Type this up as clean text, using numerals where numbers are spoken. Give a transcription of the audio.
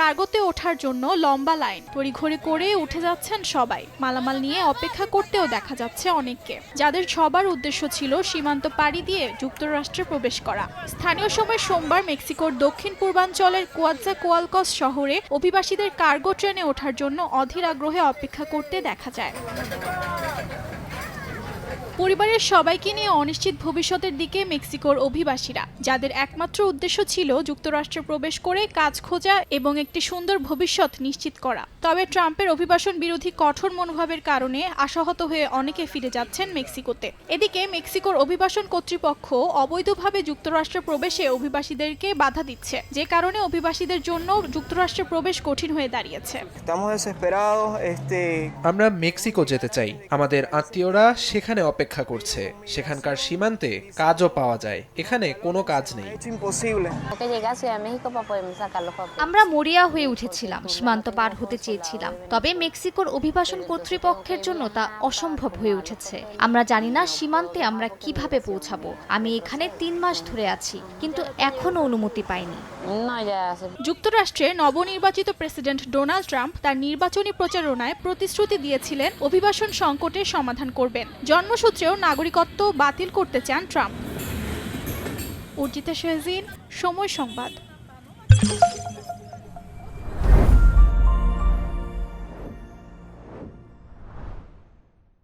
কার্গোতে ওঠার জন্য লম্বা লাইন তড়িঘড়ি করে উঠে যাচ্ছেন সবাই। মালামাল নিয়ে অপেক্ষা করতেও দেখা যাচ্ছে অনেককে, যাদের সবার উদ্দেশ্য ছিল সীমান্ত পাড়ি দিয়ে যুক্তরাষ্ট্রে প্রবেশ করা। স্থানীয় সময় সোমবার মেক্সিকোর দক্ষিণ পূর্বাঞ্চলের কোয়ালকস শহরে অভিবাসীদের কার্গো ট্রেনে ওঠার জন্য অধীর আগ্রহে অপেক্ষা করতে দেখা যায়। পরিবারের সবাইকে নিয়ে অনিশ্চিত ভবিষ্যতের দিকে মেক্সিকোর অভিবাসীরা, যাদের একমাত্র উদ্দেশ্য ছিল যুক্তরাষ্ট্রে প্রবেশ করে কাজ খোঁজা এবং একটি সুন্দর ভবিষ্যৎ নিশ্চিত করা। তবে ট্রাম্পের অভিবাসন বিরোধী কঠোর মনোভাবের কারণে আশাহত হয়ে অনেকে ফিরে যাচ্ছেন মেক্সিকোতে। এদিকে মেক্সিকোর অভিবাসন কর্তৃপক্ষ অবৈধভাবে যুক্তরাষ্ট্রে প্রবেশে অভিবাসীদেরকে বাধা দিচ্ছে, যে কারণে অভিবাসীদের জন্য যুক্তরাষ্ট্রে প্রবেশ কঠিন হয়ে দাঁড়িয়েছে। আমরা মেক্সিকো যেতে চাই, আমাদের আত্মীয়রা সেখানে অপেক্ষা করছে। সেখানকার সীমান্তে কাজও পাওয়া যায়, এখানে কোনো কাজ নেই। আমরা মরিয়া হয়ে উঠেছিলাম, সীমান্ত পার হতে চেয়েছিলাম, তবে মেক্সিকোর অভিবাসন কর্তৃপক্ষের জন্য তা অসম্ভব হয়ে উঠেছে। আমরা জানি না সীমান্তে আমরা কিভাবে পৌঁছাবো। আমি এখানে 3 মাস ধরে আছি, কিন্তু এখনো অনুমতি পাইনি। যুক্তরাষ্ট্রে নবনির্বাচিত প্রেসিডেন্ট ডোনাল্ড ট্রাম্প তার নির্বাচনী প্রচারণায় প্রতিশ্রুতি দিয়েছিলেন অভিবাসন সংকটের সমাধান করবেন। জন্মসূত্রেও নাগরিকত্ব বাতিল করতে চান ট্রাম্প। অর্জিতা শাহজিন, সময় সংবাদ।